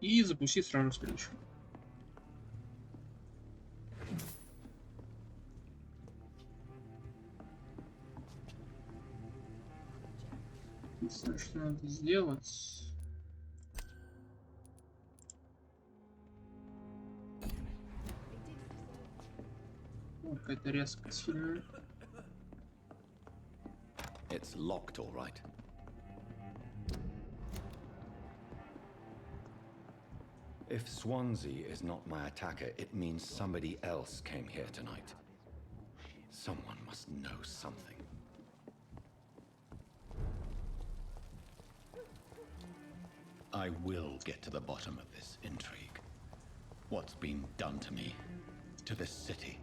И запустить сразу следующую. Единственное, что надо сделать... Какая-то резкость сильная. It's locked, all right. If Swansea is not my attacker, it means somebody else came here tonight. Someone must know something. I will get to the bottom of this intrigue. What's been done to me, to this city.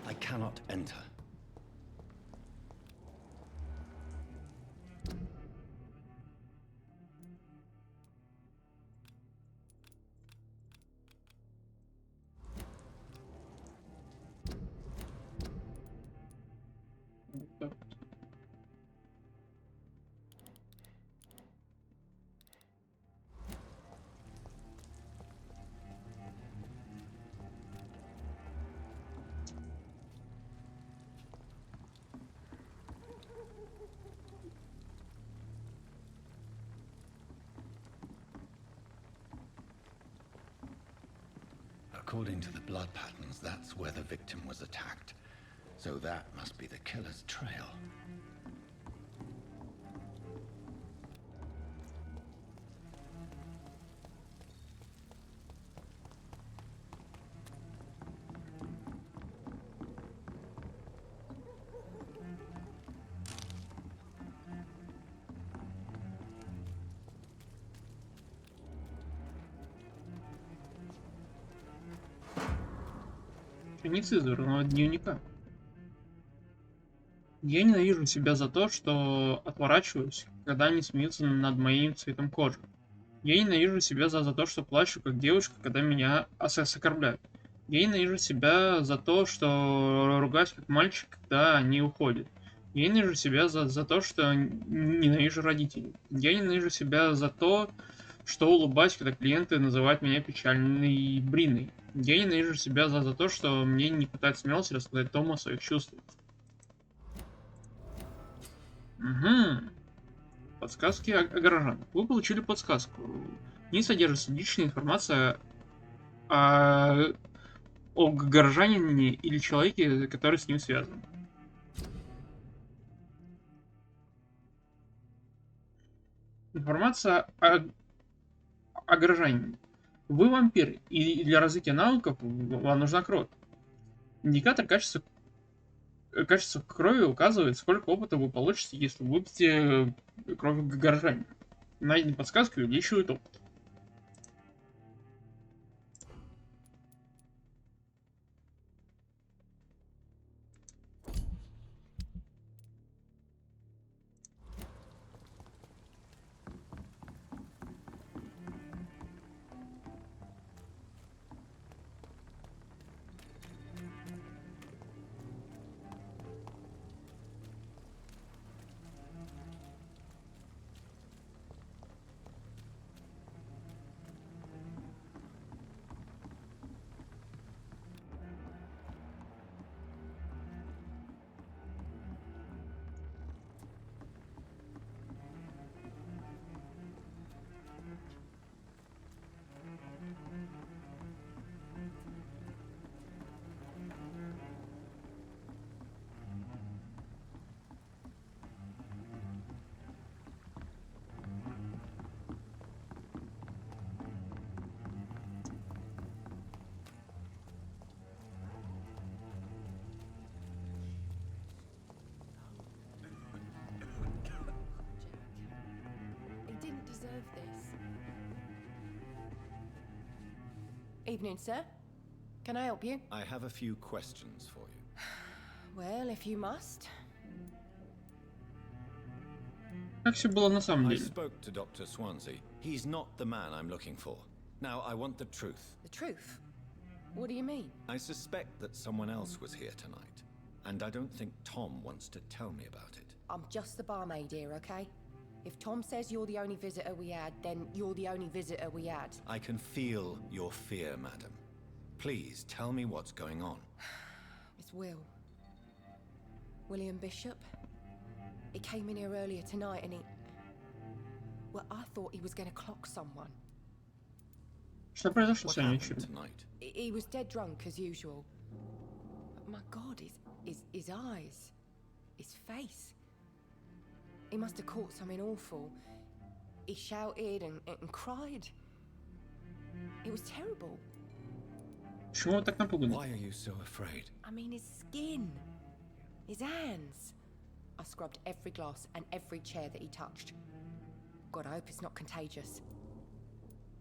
I cannot enter. According to the blood patterns, that's where the victim was attacked. So that must be the killer's trail. Не из изорванного дневника. Я ненавижу себя за то, что отворачиваюсь, когда они смеются над моим цветом кожи. Я ненавижу себя за то, что плачу, как девушка, когда меня оскорбляют. Я ненавижу себя за то, что ругаюсь, как мальчик, когда они уходят. Я ненавижу себя за то, что ненавижу родителей. Я ненавижу себя за то, что улыбаюсь, когда клиенты называют меня печальной Бриной. Я ненавижу себя за то, что мне не хватает смелости рассказать Тому о своих чувствах. Угу. Подсказки о горожанах. Вы получили подсказку. В ней содержится личная информация о горожанине или человеке, который с ним связан. Информация о горожанине. Вы вампир, и для развития навыков вам нужна кровь. Индикатор качества крови указывает, сколько опыта вы получите, если выпьете кровь горожанина. Найденные подсказки увеличивают опыт. Evening, sir. Can I help you? I have a few questions for you. Well, if you must. Как все было на самом I деле? spoke to Dr. Swansea. He's not the man I'm looking for. Now, I want the truth. The truth? What do you mean? I suspect that someone else was here tonight, and I don't think Tom wants to tell me about it. I'm just the barmaid here, okay? If Tom says you're the only visitor we had, then you're the only visitor we had. I can feel your fear, madam. Please tell me what's going on. It's Will. William Bishop. He came in here earlier tonight and he... Well, I thought he was going to clock someone. Что произошло What сегодня happened вечером? tonight? He was dead drunk as usual. But my God, his eyes, his face. He must have caught something awful. He shouted and cried. It was terrible. Почему вы так напуганы? Why are you so afraid? I mean, his skin, his hands. I scrubbed every glass and every chair that he touched. God, I hope it's not contagious.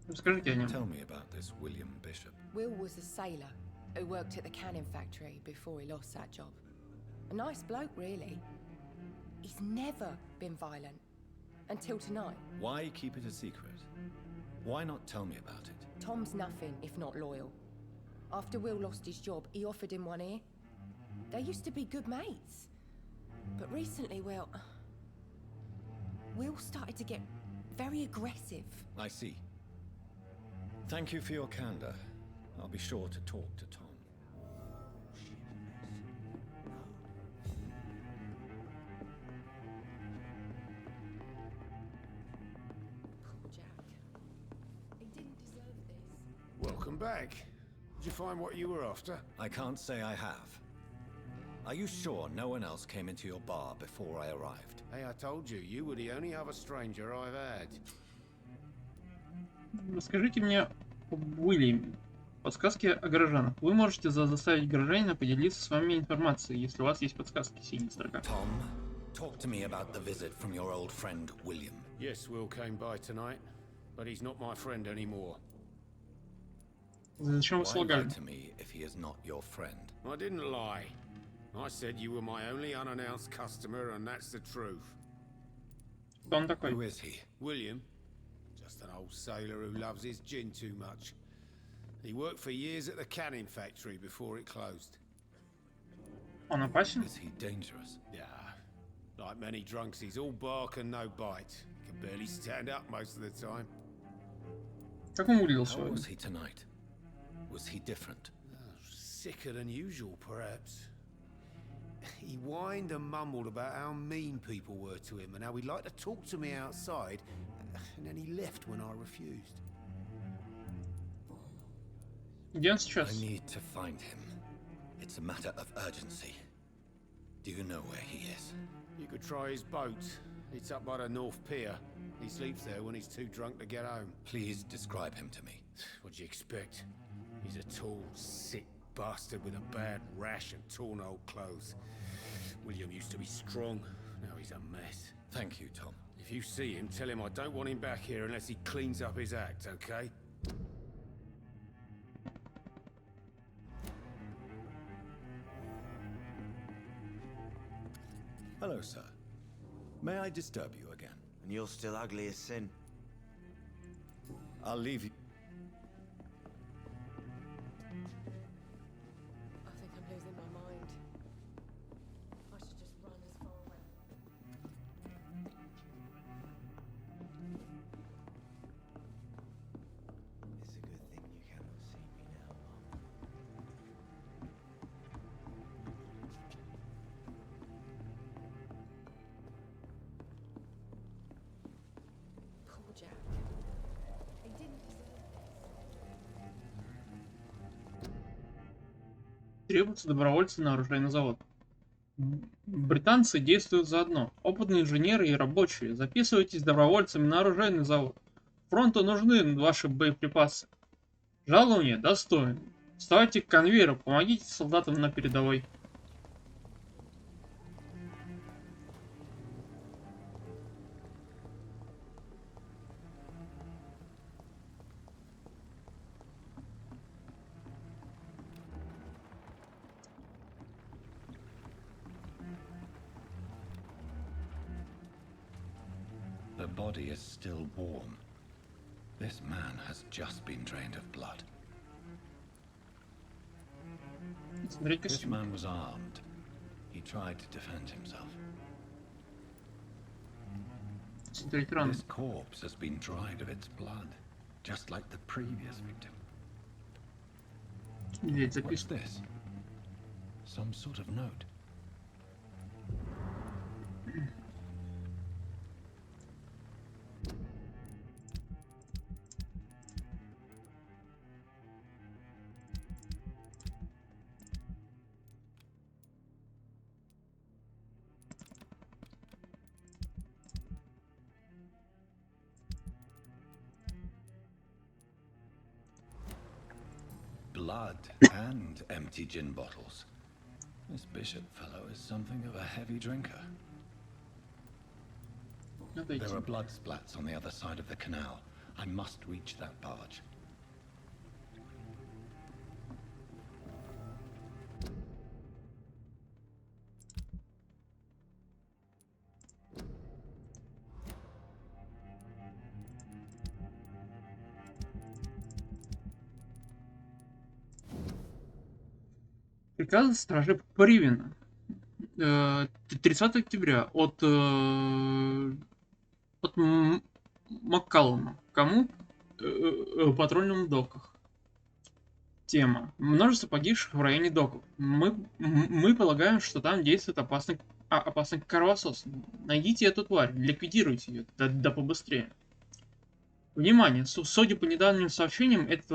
Расскажите о нем. Tell me about this William Bishop. Will was a sailor who worked at the canning factory before he lost that job. A nice bloke, really. He's never been violent. Until tonight. Why keep it a secret? Why not tell me about it? Tom's nothing if not loyal. After Will lost his job, he offered him one ear. They used to be good mates. But recently, well... Will started to get very aggressive. I see. Thank you for your candor. I'll be sure to talk to Tom. Poor Jack. He didn't deserve this. Welcome back. Did you find what you were after? I can't say I have. Are you sure no one else came into your bar before I arrived? Hey, I told you, you were the only other stranger I've had. Расскажите мне об Уильяме. Подсказки о горожанах. Вы можете заставить горожанина поделиться с вами информацией, если у вас есть подсказки, синяя строка. Tom, talk to me about the visit from your old friend William. Yes, Will came by tonight, but he's not my friend anymore. Зачем вы Why солгали? lie to me if he is not your friend? I didn't lie. I said you were my only unannounced customer, and that's the truth. Кто он такой? Who is he? William, just an old sailor who loves his gin too much. He worked for years at the canning factory before it closed. Он опасен? Is he dangerous? Yeah, like many drunks, he's all bark and no bite. Can barely stand up most of the time. Как он выглядел How сегодня? was he tonight? Was he different? Sicker than usual, perhaps. He whined and mumbled about how mean people were to him and how he'd like to talk to me outside, and then he left when I refused. Где он I сейчас? need to find him. It's a matter of urgency. Do you know where he is? You could try his boat. It's up by the North Pier. He sleeps there when he's too drunk to get home. Please describe him to me. What'd you expect? He's a tall, sick bastard with a bad rash and torn old clothes. William used to be strong. Now he's a mess. Thank you, Tom. If you see him, tell him I don't want him back here unless he cleans up his act, okay? Hello, sir. May I disturb you again? And you're still ugly as sin. I'll leave you. I think I'm losing my mind. I should just run as far away. It's a good thing you cannot see me now, Mum. Poor Jack. He didn't deserve this. Требуются добровольцы на оружейный завод. Британцы действуют заодно. Опытные инженеры и рабочие. Записывайтесь добровольцами на оружейный завод. Фронту нужны ваши боеприпасы. Жалование достойно. Вставайте к конвейеру, помогите солдатам на передовой. body is still warm. This man has just been drained of blood. Смотреть This костюм. man was armed. He tried to defend himself. Смотреть рану. This corpse has been dried of its blood, just like the previous victim. Видеть What's записку. this? Some sort of note. Blood and empty gin bottles. This bishop fellow is something of a heavy drinker. Надо идти. There are blood splats on the other side of the canal. I must reach that barge. Приказ стражи Привена. 30 октября от Маккалума. Кому? Патрульным доках. Тема. Множество погибших в районе доков. Мы полагаем, что там действует опасный кровосос. Найдите эту тварь, ликвидируйте ее, да побыстрее. Внимание, судя по недавним сообщениям, этот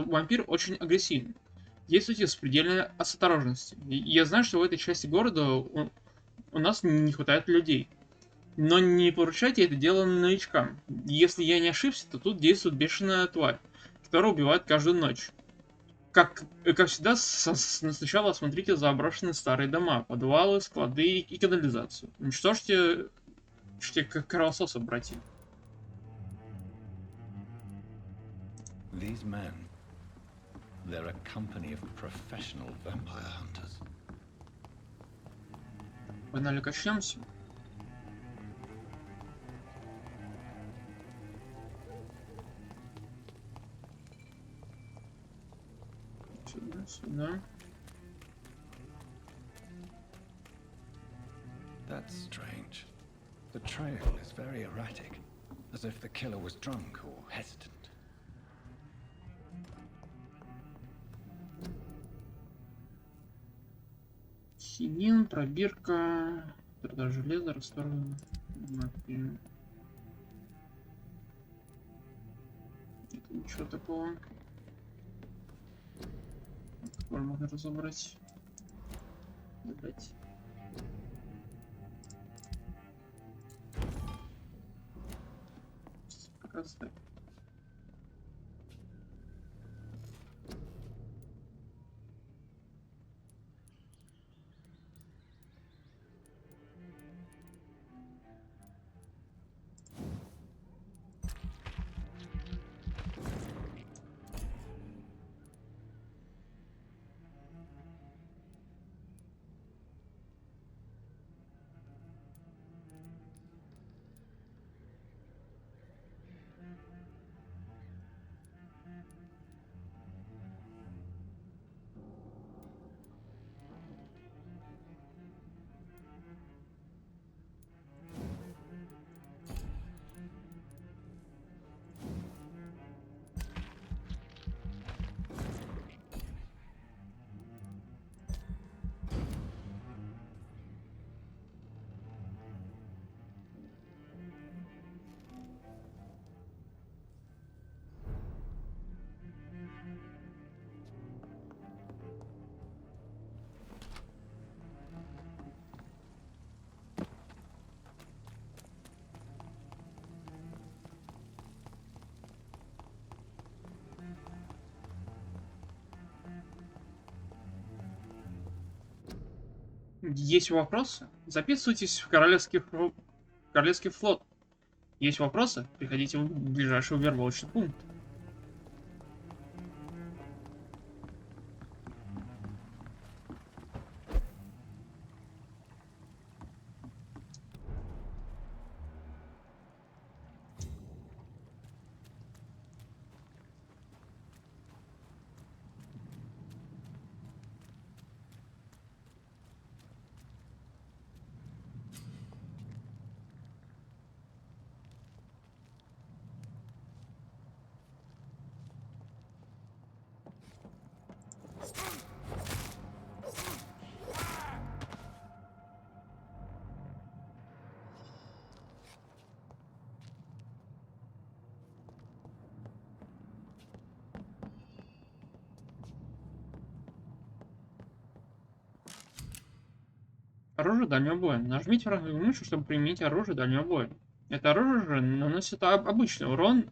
вампир очень агрессивный. Действуйте с предельной осторожностью. Я знаю, что в этой части города у нас не хватает людей. Но не поручайте это дело новичкам. Если я не ошибся, то тут действует бешеная тварь, которая убивает каждую ночь. Как всегда, сначала осмотрите заброшенные старые дома, подвалы, склады и канализацию. Уничтожьте кровососа, братья. These men, they're a company of professional vampire hunters. Погнали, качнемся. Сюда. That's strange. The trail is very erratic, as if the killer was drunk or hesitant. Хинин, пробирка, продажа железа, расторгнуто. Это ничего такого. Такое можно разобрать. Дать. Как раз так. Есть вопросы? Записывайтесь в Королевский флот. Есть вопросы? Приходите в ближайший вербовочный пункт. Оружие дальнего боя. Нажмите правую мышку, чтобы применить оружие дальнего боя. Это оружие же наносит обычный урон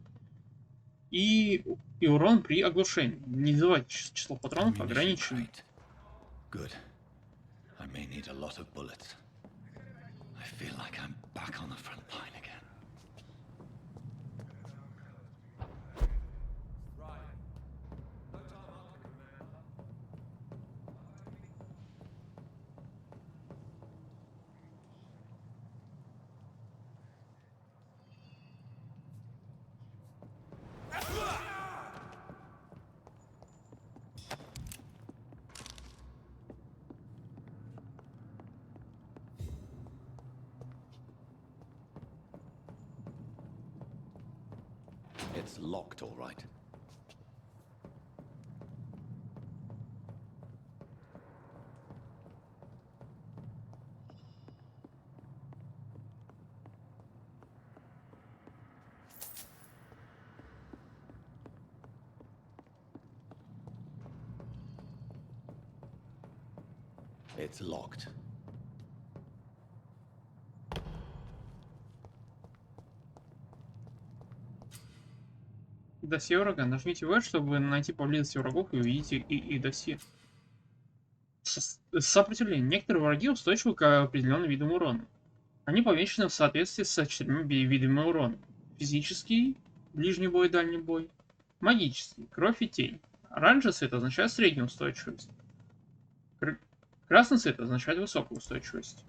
и урон при оглушении. Не забывайте, число патронов Ammunition ограничено. crate. Good. I may need a lot of bullets. I feel like I'm back on the front line again. It's locked, all right. It's locked. Досье врага. Нажмите В, чтобы найти поблизости врагов и увидеть их досье. Сопротивление. Некоторые враги устойчивы к определенным видам урона. Они помечены в соответствии с 4 видами урона. Физический, ближний бой, дальний бой. Магический, кровь и тень. Оранжевый цвет означает среднюю устойчивость. Красный цвет означает высокую устойчивость.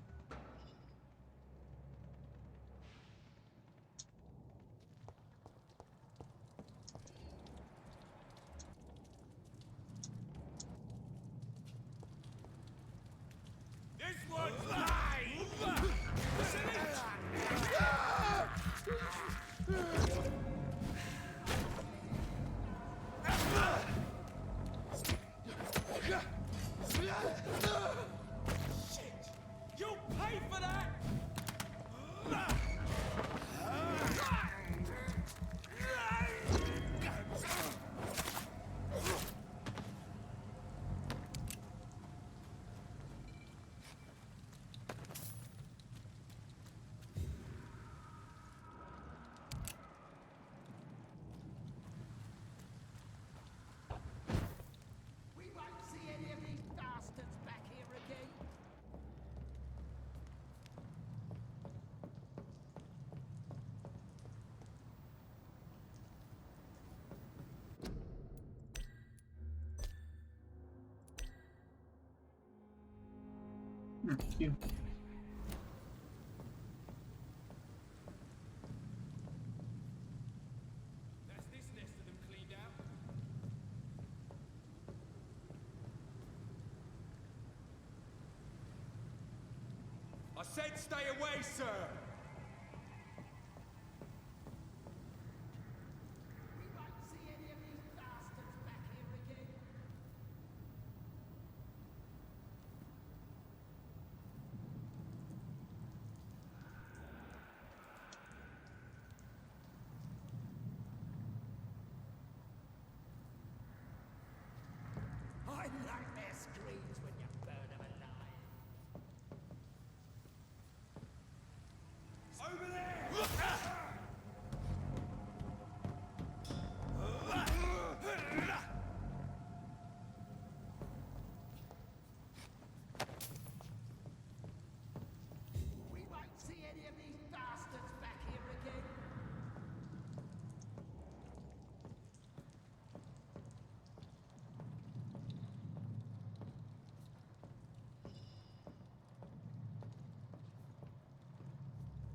Окей. I said stay away, sir! We won't see any of these bastards back here again. I like their screams when you burn them alive. Over there! We won't see any of these bastards back here again.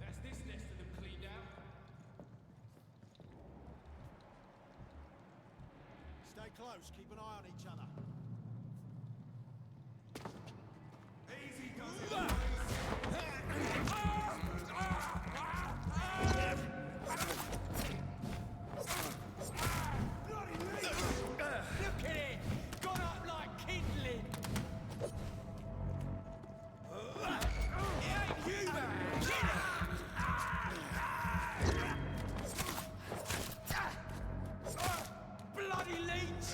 That's this nest of them cleaned out. Stay close, keep an eye on each other. Easy does it, boys. Bloody leech! Look at it! Gone up like kindling! It ain't human! Bloody leech!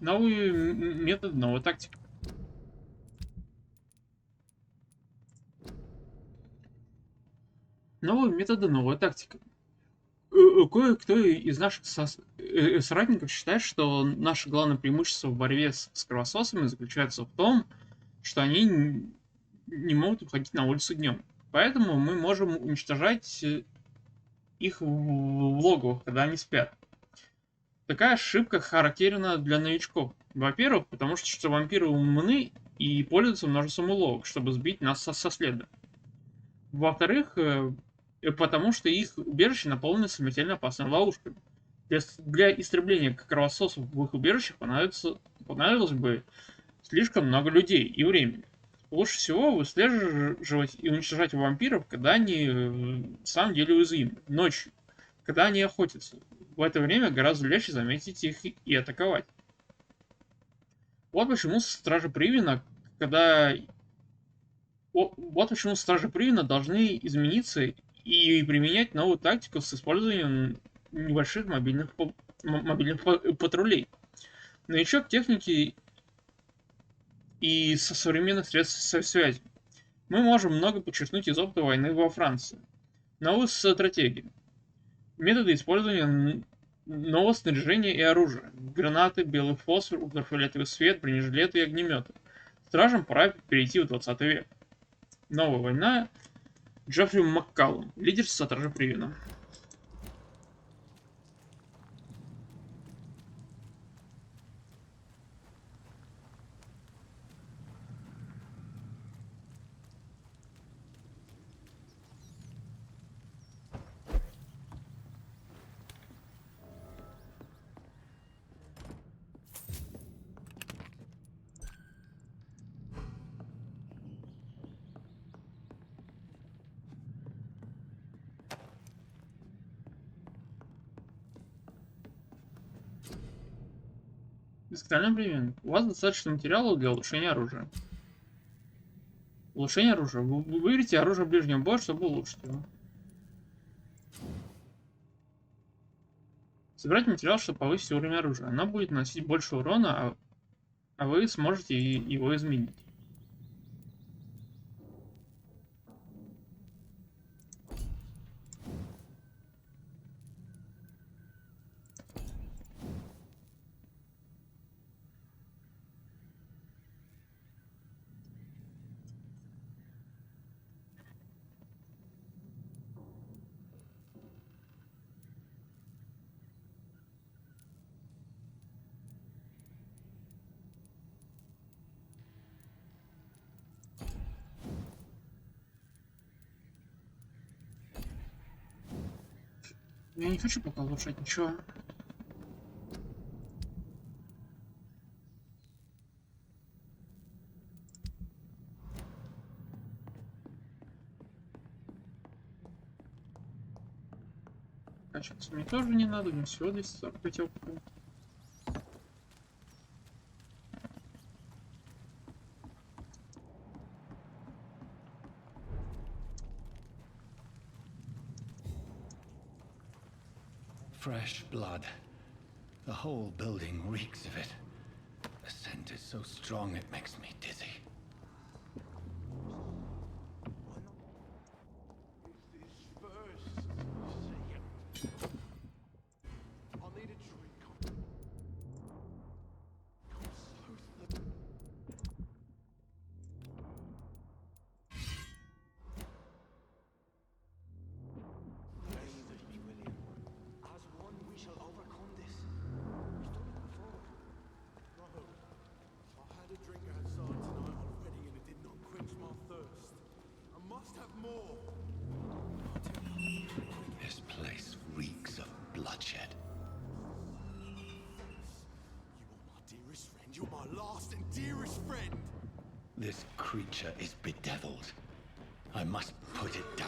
Новый метод, новая тактика. Новые методы, новая тактика. Кое-кто из наших соратников считает, что наше главное преимущество в борьбе с кровососами заключается в том, что они не могут выходить на улицу днем. Поэтому мы можем уничтожать их в логовых, когда они спят. Такая ошибка характерна для новичков. Во-первых, потому что вампиры умны и пользуются множеством уловок, чтобы сбить нас со следа. Во-вторых, потому что их убежище наполнено смертельно опасными ловушками. Для истребления кровососов в их убежищах понадобилось бы слишком много людей и времени. Лучше всего выслеживать и уничтожать вампиров, когда они в самом деле уязвимы, ночью, когда они охотятся. В это время гораздо легче заметить их и атаковать. Вот почему стражи Привина, Вот почему стражи Привина должны измениться и применять новую тактику с использованием небольших мобильных патрулей. Новичок техники и со современных средств связи. Мы можем много подчеркнуть из опыта войны во Франции. Новые стратегии. Методы использования нового снаряжения и оружия. Гранаты, белый фосфор, ультрафиолетовый свет, бронежилеты и огнеметы. Стражам пора перейти в 20 век. Новая война. Джеффри Маккаллум, лидер стражи Привина. Специальный прием. У вас достаточно материала для улучшения оружия. Улучшение оружия. Вы выберите оружие ближнего боя, чтобы улучшить его. Собирать материал, чтобы повысить уровень оружия. Оно будет наносить больше урона, а вы сможете его изменить. Я не хочу пока улучшать ничего. Качаться мне тоже не надо, мне всего 245 опыта. Fresh blood. The whole building reeks of it. The scent is so strong it makes me dizzy. This place reeks of bloodshed. You're my last and dearest friend. This creature is bedeviled. I must put it down.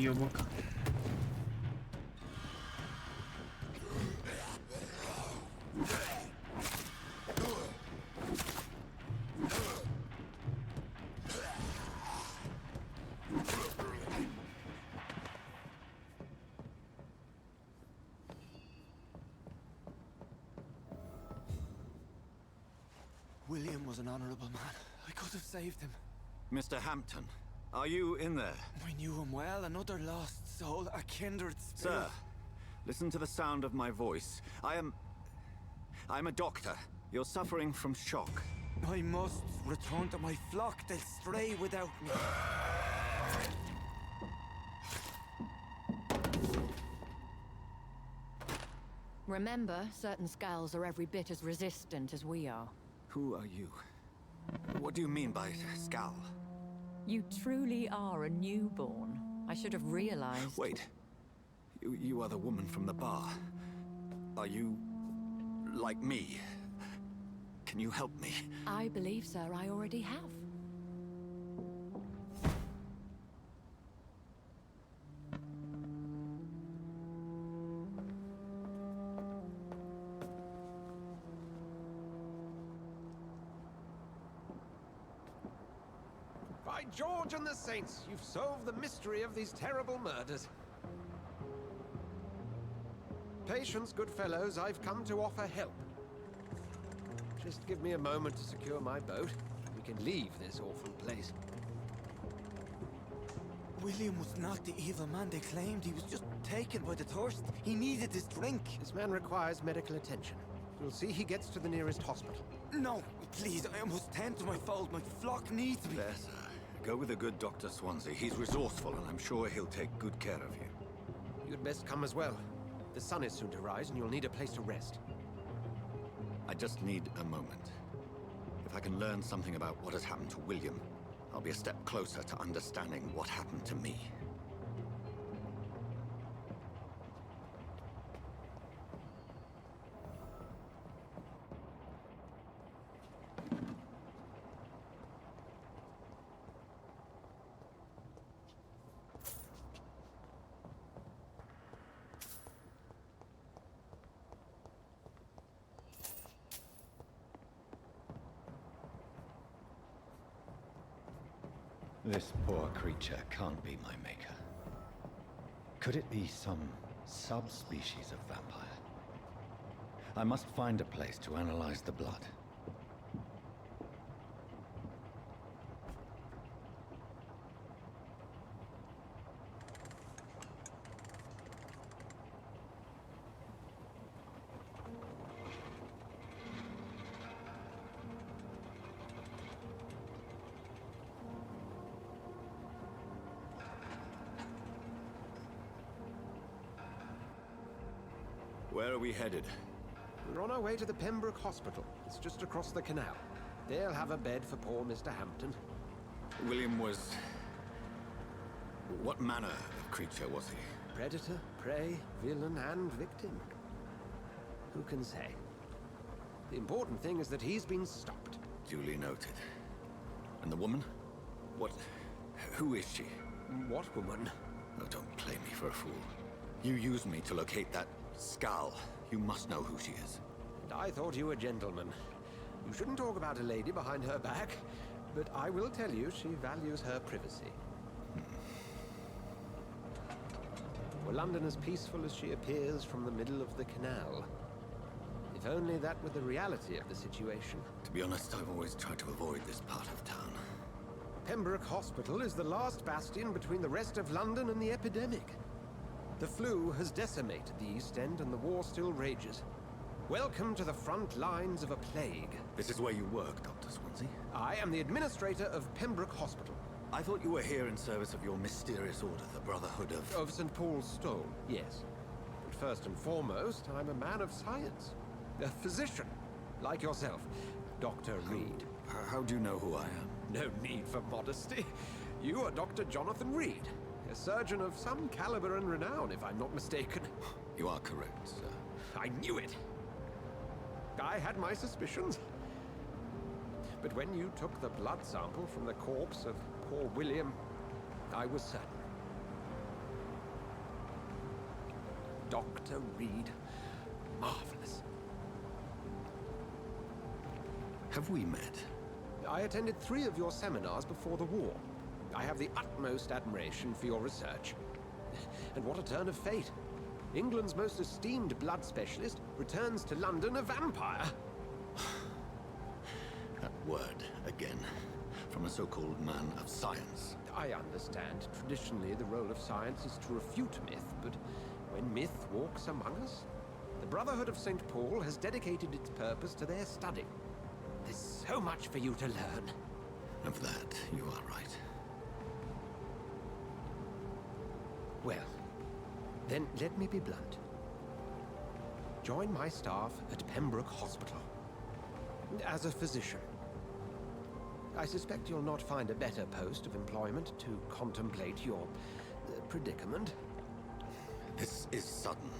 уебок. William was an honorable man. I could have saved him. Mr. Hampton, are you in there? I knew him well, another lost soul, a kindred spirit. Sir, listen to the sound of my voice. I'm a doctor. You're suffering from shock. I must return to my flock. They'll stray without me. Remember, certain skulls are every bit as resistant as we are. Who are you? What do you mean by scowl? You truly are a newborn. I should have realized. Wait. You are the woman from the bar. Are you... like me? Can you help me? I believe, sir, I already have. By George and the Saints, you've solved the mystery of these terrible murders. Patience, good fellows, I've come to offer help. Just give me a moment to secure my boat. We can leave this awful place. William was not the evil man they claimed. He was just taken by the thirst. He needed his drink. This man requires medical attention. You'll see he gets to the nearest hospital. No, please, I must tend to my fold. My flock needs me. There, sir. Go with the good Dr. Swansea. He's resourceful, and I'm sure he'll take good care of you. You'd best come as well. The sun is soon to rise, and you'll need a place to rest. I just need a moment. If I can learn something about what has happened to William, I'll be a step closer to understanding what happened to me. This poor creature can't be my maker. Could it be some subspecies of vampire? I must find a place to analyze the blood. Where are we headed? We're on our way to the Pembroke Hospital. It's just across the canal. They'll have a bed for poor Mr. Hampton. William was... what manner of creature was he? Predator, prey, villain, and victim. Who can say? The important thing is that he's been stopped. Duly noted. And the woman? What... who is she? What woman? Oh, don't play me for a fool. You used me to locate that skull. You must know who she is. And I thought you a gentleman. You shouldn't talk about a lady behind her back, but I will tell you she values her privacy. Were London as peaceful as she appears from the middle of the canal? If only that were the reality of the situation. To be honest, I've always tried to avoid this part of town. Pembroke Hospital is the last bastion between the rest of London and the epidemic. The flu has decimated the East End and the war still rages. Welcome to the front lines of a plague. This is where you work, Dr. Swansea? I am the administrator of Pembroke Hospital. I thought you were here in service of your mysterious order, the Brotherhood of... Of St. Paul's Stone, yes. But first and foremost, I'm a man of science. A physician, like yourself, Dr. Reed. How do you know who I am? No need for modesty. You are Dr. Jonathan Reed. A surgeon of some caliber and renown, if I'm not mistaken. You are correct, sir. I knew it! I had my suspicions. But when you took the blood sample from the corpse of poor William, I was certain. Dr. Reed. Marvelous. Have we met? I attended 3 of your seminars before the war. I have the utmost admiration for your research. And what a turn of fate. England's most esteemed blood specialist returns to London a vampire. That word again. From a so-called man of science. I understand. Traditionally, the role of science is to refute myth, but when myth walks among us, the Brotherhood of St. Paul has dedicated its purpose to their study. There's so much for you to learn. Of that, you are right. Well, then let me be blunt. Join my staff at Pembroke Hospital. As a physician. I suspect you'll not find a better post of employment to contemplate your predicament. This is sudden.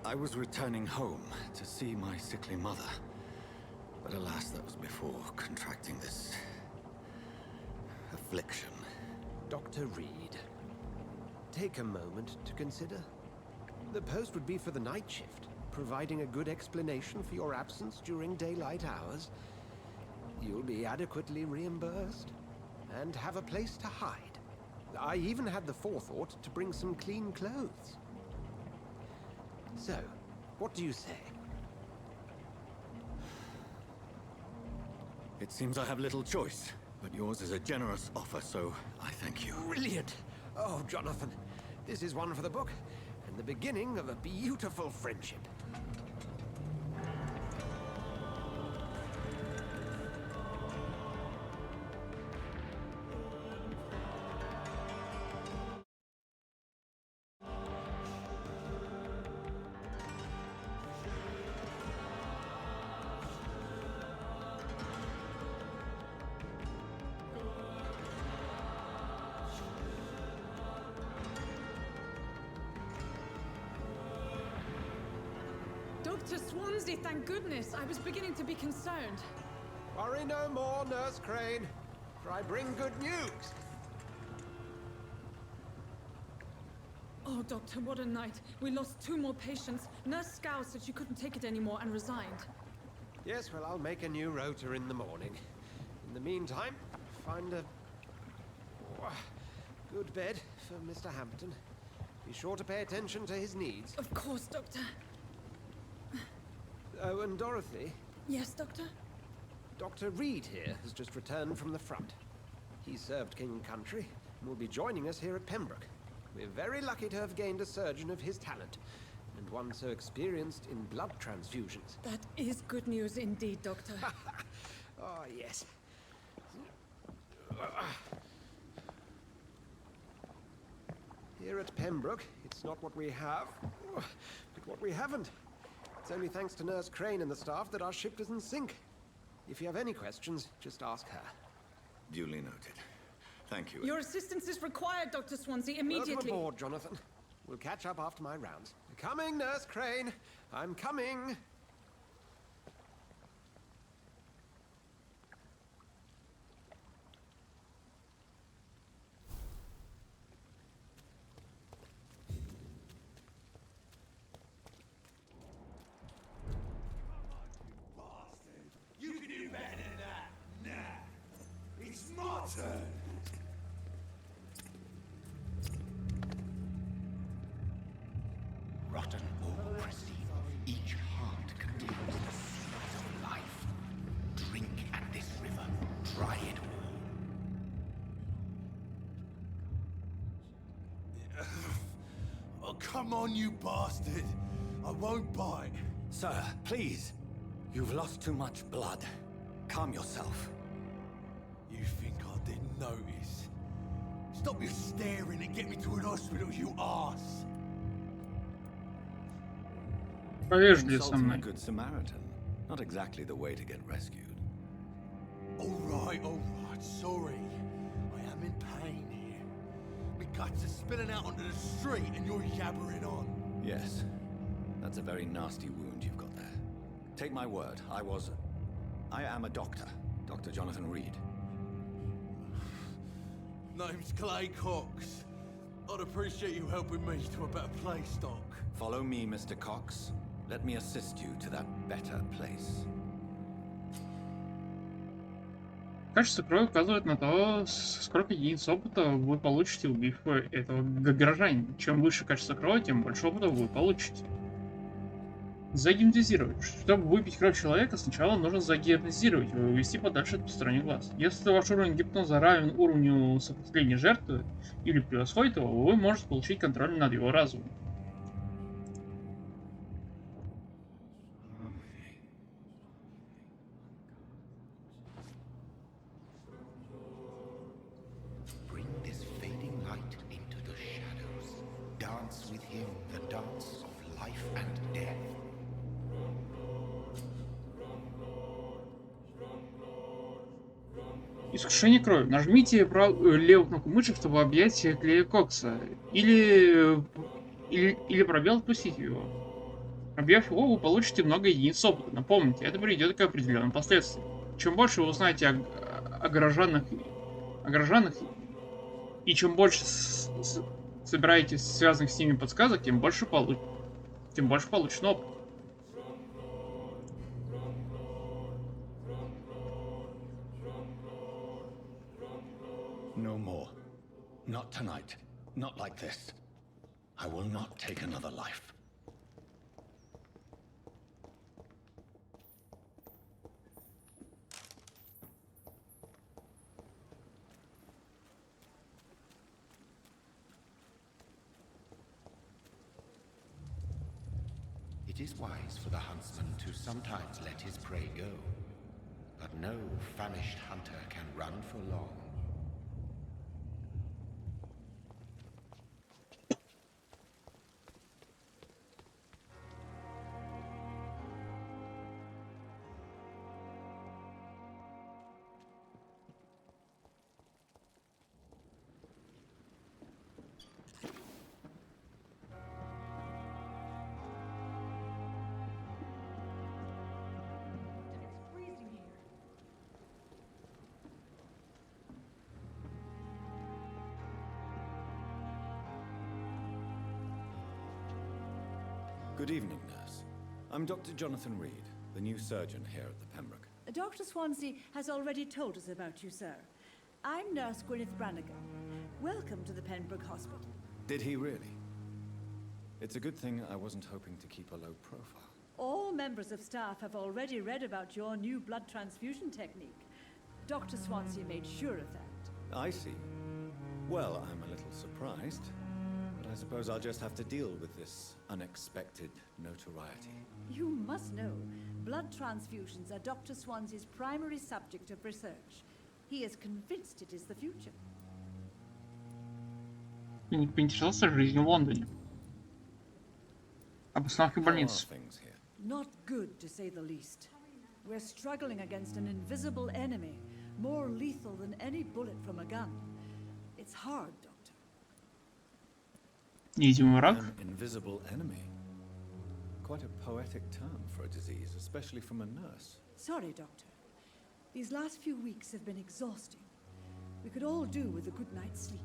I was returning home to see my sickly mother. But alas, that was before contracting this affliction. Dr. Reed, take a moment to consider. The post would be for the night shift, providing a good explanation for your absence during daylight hours. You'll be adequately reimbursed, and have a place to hide. I even had the forethought to bring some clean clothes. So, what do you say? It seems I have little choice, but yours is a generous offer, so I thank you. Brilliant! Oh, Jonathan, this is one for the book, and the beginning of a beautiful friendship. Dr. Swansea, thank goodness. I was beginning to be concerned. Worry no more, Nurse Crane, for I bring good news. Oh, Doctor, what a night. We lost 2 more patients. Nurse Scow said she couldn't take it anymore and resigned. Yes, well, I'll make a new rota in the morning. In the meantime, find a good bed for Mr. Hampton. Be sure to pay attention to his needs. Of course, Doctor. Oh, and Dorothy? Yes, Doctor? Dr. Reed here has just returned from the front. He served King and Country and will be joining us here at Pembroke. We're very lucky to have gained a surgeon of his talent, and one so experienced in blood transfusions. That is good news indeed, Doctor. Oh, yes. Here at Pembroke, it's not what we have, but what we haven't. It's only thanks to Nurse Crane and the staff that our ship doesn't sink. If you have any questions, just ask her. Duly noted. Thank you. Your assistance is required, Dr. Swansea, immediately. Welcome aboard, Jonathan. We'll catch up after my rounds. Coming, Nurse Crane. I'm coming. You can do better than that. Nah. It's my turn. Rotten or pristine, each heart contains the seeds of life. Drink at this river, try it all. Oh, come on, you bastard. I won't bite. Sir, please. You've lost too much blood. Calm yourself. You think I didn't notice? Stop your staring and get me to an hospital, you arse. Повежливее со Insulting a мной. good Samaritan. Not exactly the way to get rescued. All right, sorry. I am in pain here. My guts are spilling out onto the street and you're yabbering on. Yes. That's a very nasty wound you've got there. Take my word, I am a doctor. Dr. Jonathan Reed. Name's Clay Cox. I'd appreciate you helping me to a better place, Doc. Follow me, Mr. Cox. Let me assist you to that better place. Качество крови указывает на то, сколько единиц опыта вы получите, убив этого горожанина. Чем выше качество крови, тем больше опыта вы получите. Загипнотизировать. Чтобы выпить кровь человека, сначала нужно загипнотизировать его и увести подальше от посторонних глаз. Если ваш уровень гипноза равен уровню сопротивления жертвы или превосходит его, вы можете получить контроль над его разумом. Bring this fading light into the shadows. Dance with him the dance of life and death. Искушение крови. Нажмите левую кнопку мыши, чтобы объять клея Кокса. Или пробел, отпустите его. Объяв его, вы получите много единиц опыта. Напомните, это приведет к определенным последствиям. Чем больше вы узнаете о горожанах, и чем больше собираете связанных с ними подсказок, тем больше получен опыт. No more. Not tonight. Not like this. I will not take another life. It is wise for the huntsman to sometimes let his prey go, but no famished hunter can run for long. Good evening, nurse. I'm Dr. Jonathan Reed, the new surgeon here at the Pembroke. Dr. Swansea has already told us about you, sir. I'm Nurse Gwyneth Brannigan. Welcome to the Pembroke Hospital. Did he really? It's a good thing I wasn't hoping to keep a low profile. All members of staff have already read about your new blood transfusion technique. Dr. Swansea made sure of that. I see. Well, I'm a little surprised. But I suppose I'll just have to deal with this unexpected notoriety. You must know, blood transfusions are Dr. Swansea's primary subject of research. He is convinced it is the future. Поинтересовался жизнью в Лондоне. Обстановка больницы. Not good, to say the least. We're struggling against an invisible enemy, more lethal than any bullet from a gun. It's hard, Doctor. Невидимый враг. An invisible enemy. Quite a poetic term for a disease, especially from a nurse. Sorry, Doctor. These last few weeks have been exhausting. We could all do with a good night's sleep.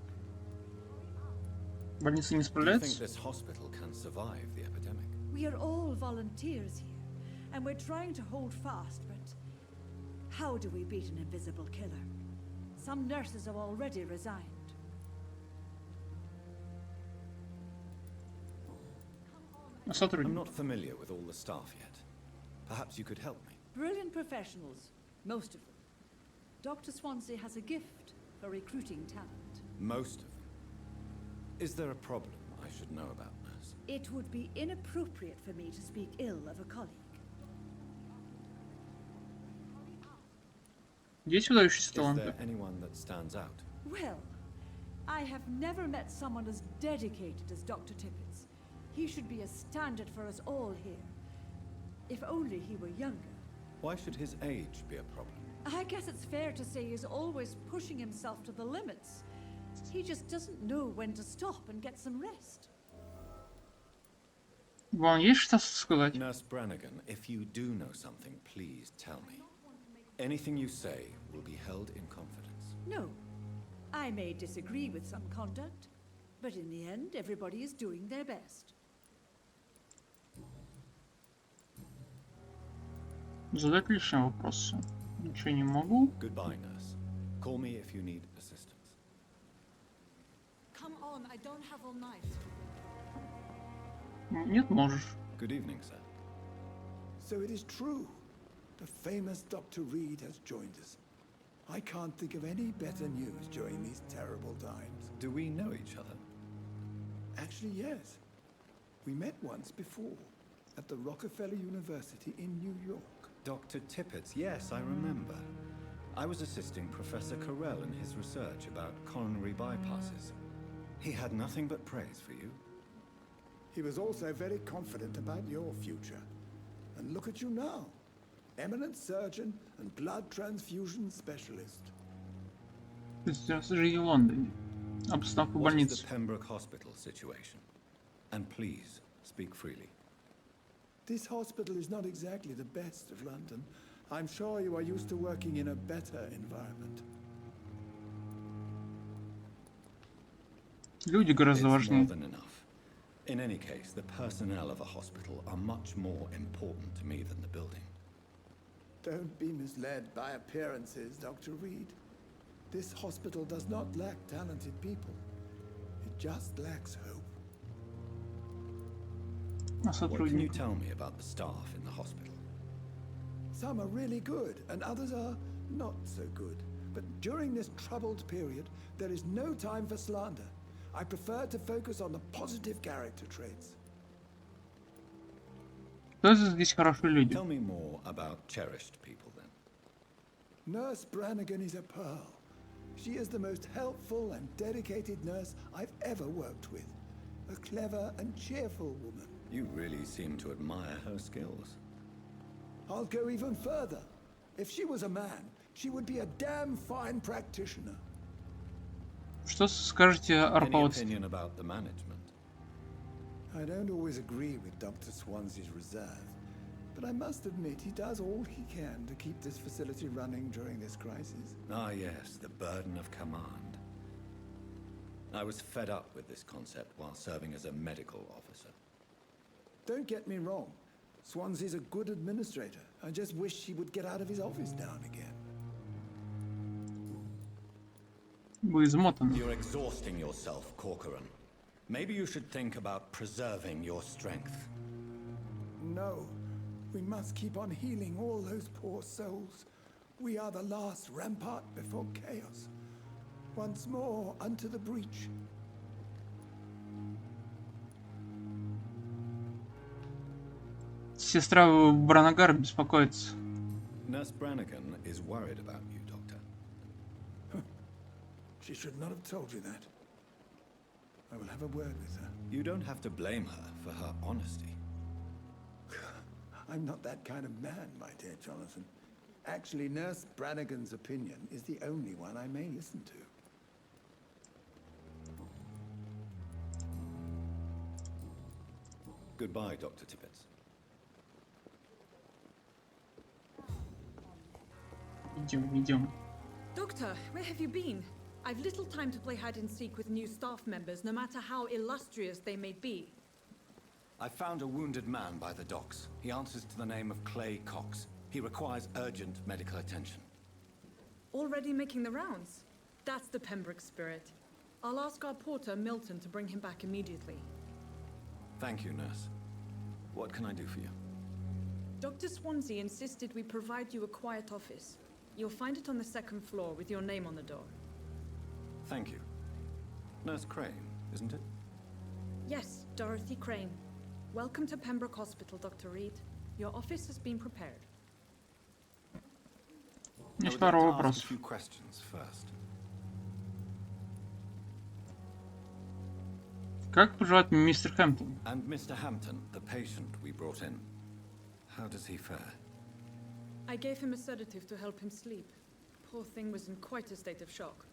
Больница не Do you справляется? think this hospital can survive the epidemic? We are all volunteers here, and we're trying to hold fast, but how do we beat an invisible killer? Some nurses have already resigned. I'm not familiar with all the staff yet. Perhaps you could help me. Brilliant professionals, most of them. Dr. Swansea has a gift for recruiting talent. Most of them. Is there a problem I should know about, nurse? It would be inappropriate for me to speak ill of a colleague. Есть выдающиеся Is таланты? there anyone that stands out? Well, I have never met someone as dedicated as Dr. Tippett. He should be a standard for us all here. If only he were younger. Why should his age be a problem? I guess it's fair to say he's always pushing himself to the limits. He just doesn't know when to stop and get some rest. Вам есть что сказать? Nurse Brannigan, if you do know something, please tell me. Anything you say will be held in confidence. No. I may disagree with some conduct, But in the end, everybody is doing their best. Задать лишние вопросы. Ничего не могу. Goodbye, nurse. Call me if you need assistance. Come on, I don't have all night. Нет, можешь. Good evening, sir. So it is true. The famous Dr. Reed has joined us. I can't think of any better news during these terrible times. Do we know each other? Actually, yes. We met once before, at the Rockefeller University in New York. Dr. Tippett, yes, I remember. I was assisting Professor Carell in his research about coronary bypasses. He had nothing but praise for you. He was also very confident about your future. And look at you now. Eminent surgeon and blood transfusion specialist. Сейчас живи в Лондоне. Обстановка в What is больнице. the Pembroke Hospital situation? And please, speak freely. This hospital is not exactly the best of London. I'm sure you are used to working in a better environment. Люди гораздо It's more важнее. than enough. In any case, the personnel of a hospital are much more important to me than the building. Don't be misled by appearances, Dr. Reed. This hospital does not lack talented people. It just lacks hope. What can you tell me about the staff in the hospital? Some are really good, and others are not so good. But during this troubled period, there is no time for slander. I prefer to focus on the positive character traits. Кто здесь хорошие люди? Tell me more about cherished people, then. Nurse Brannigan is a pearl. She is the most helpful and dedicated nurse I've ever worked with. A clever and cheerful woman. You really seem to admire her skills. I'll go even further. If she was a man, she would be a damn fine practitioner. Что скажете о Any руководстве? opinion about the management? I don't always agree with Dr. Swansea's reserve, but I must admit he does all he can to keep this facility running during this crisis. Ah, yes, the burden of command. I was fed up with this concept while serving as a medical officer. Don't get me wrong. Swansea's a good administrator. I just wish he would get out of his office now and again. Вы измотаны. You're exhausting yourself, Corcoran. Maybe you should think about preserving your strength. No, we must keep on healing all those poor souls. We are the last rampart before chaos. Once more unto the breach. Сестра Бранагар беспокоится. Nurse Brannigan is worried about you, Doctor. She should not have told you that. I will have a word with her. You don't have to blame her for her honesty. I'm not that kind of man, my dear Jonathan. Actually, Nurse Brannigan's opinion is the only one I may listen to. Goodbye, Dr. Tippett. Идем. Doctor, where have you been? I've little time to play hide and seek with new staff members, no matter how illustrious they may be. I found a wounded man by the docks. He answers to the name of Clay Cox. He requires urgent medical attention. Already making the rounds? That's the Pembroke spirit. I'll ask our porter, Milton, to bring him back immediately. Thank you, nurse. What can I do for you? Dr. Swansea insisted we provide you a quiet office. You'll find it on the second floor with your name on the door. Thank you. Nurse Crane, isn't it? Yes, Dorothy Crane. Welcome to Pembroke Hospital, Dr. Reed. Your office has been prepared. I would like to ask a few questions first. Как поживает мистер Хэмптон? And Mr. Hampton, the patient we brought in. How does he fare? I gave him a sedative to help him sleep. Poor thing was in quite a state of shock.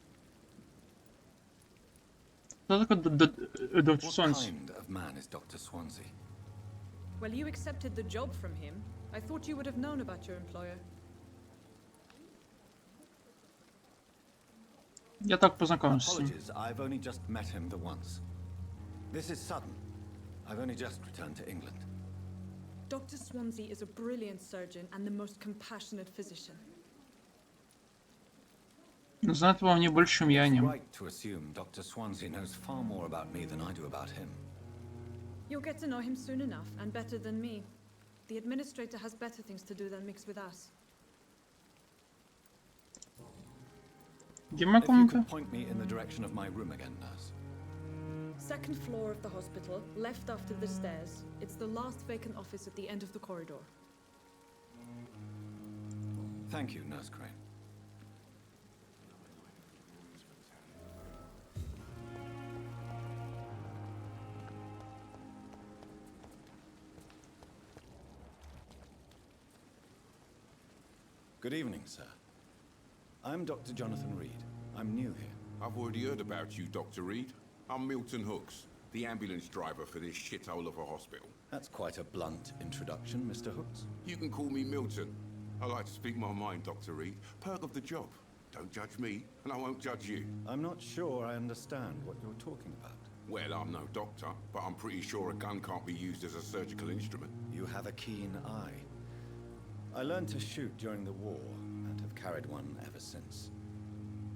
Кто такой доктор What Свонси? kind of man is Dr. Swansea? Well, you accepted the job from him. I thought you would have known about your employer. Я так познакомился с ним. Apologies, I've only just met him the once. This is sudden. I've only just returned to England. Dr. Swansea is a brilliant surgeon and the most compassionate physician. Но знает во мне больше, чем я о It's нем. right to assume Dr. Swansea knows far more about me than I do about him. You'll get to know him soon enough, and better than me. The administrator has better things to do than mix with us. Где моя If you комната? could point me in the direction of my room again, nurse. Second floor of the hospital, left after the stairs. It's the last vacant office at the end of the corridor. Thank you, Nurse Crane. Good evening, sir. I'm Dr. Jonathan Reed. I'm new here. I've already heard about you, Dr. Reed. I'm Milton Hooks, the ambulance driver for this shithole of a hospital. That's quite a blunt introduction, Mr. Hooks. You can call me Milton. I like to speak my mind, Dr. Reed. Perk of the job. Don't judge me, and I won't judge you. I'm not sure I understand what you're talking about. Well, I'm no doctor, but I'm pretty sure a gun can't be used as a surgical instrument. You have a keen eye. I learned to shoot during the war, and have carried one ever since.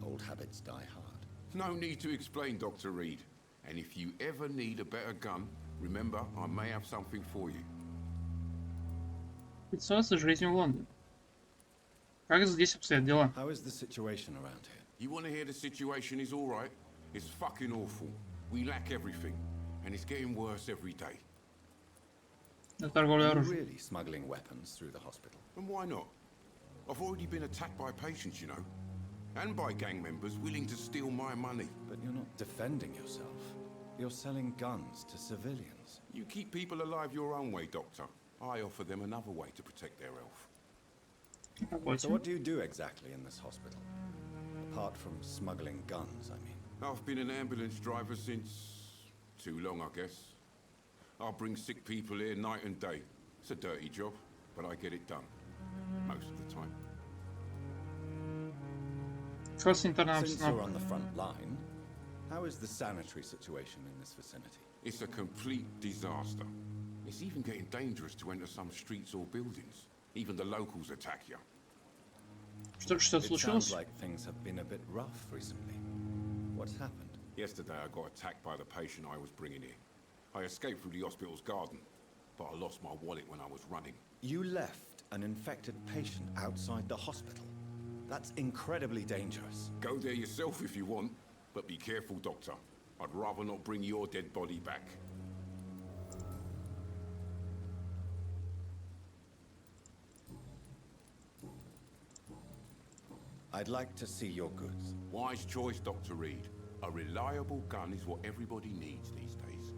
Old habits die hard. No need to explain, Dr. Reed. And if you ever need a better gun, remember, I may have something for you. Представляется жизнь в Лондоне. Как здесь обстоят дела? How is the situation around here? You want to hear the situation is all right? It's fucking awful. We lack everything, and it's getting worse every day. Торговля Are you оружием. really smuggling weapons through the hospital? And why not? I've already been attacked by patients, you know. And by gang members willing to steal my money. But you're not defending yourself. You're selling guns to civilians. You keep people alive your own way, Doctor. I offer them another way to protect their health. So what do you do exactly in this hospital? Apart from smuggling guns, I mean. I've been an ambulance driver since... too long, I guess. I bring sick people here night and day. It's a dirty job, but I get it done. Most of the time. Since you're on the front line, how is the sanitary situation in this vicinity? It's a complete disaster. It's even getting dangerous to enter some streets or buildings. Even the locals attack you. Что случилось? Sounds like things have been a bit rough recently. What's happened? Yesterday I got attacked by the patient I was bringing here. I escaped through the hospital's garden, but I lost my wallet when I was running. You left an infected patient outside the hospital? That's incredibly dangerous. Go there yourself if you want, but be careful, Doctor. I'd rather not bring your dead body back. I'd like to see your goods. Wise choice, Dr. Reed. A reliable gun is what everybody needs these days.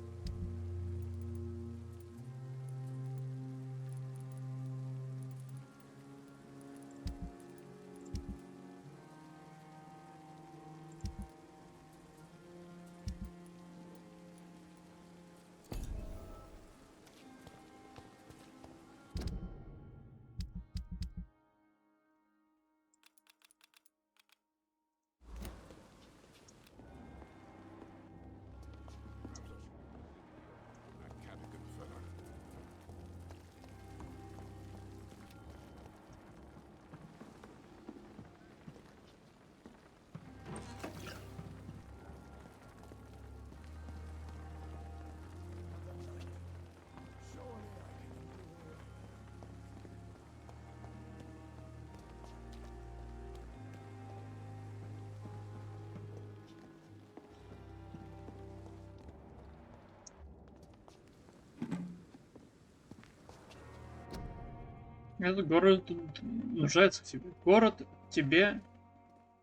Этот город нуждается в тебе. Город тебе,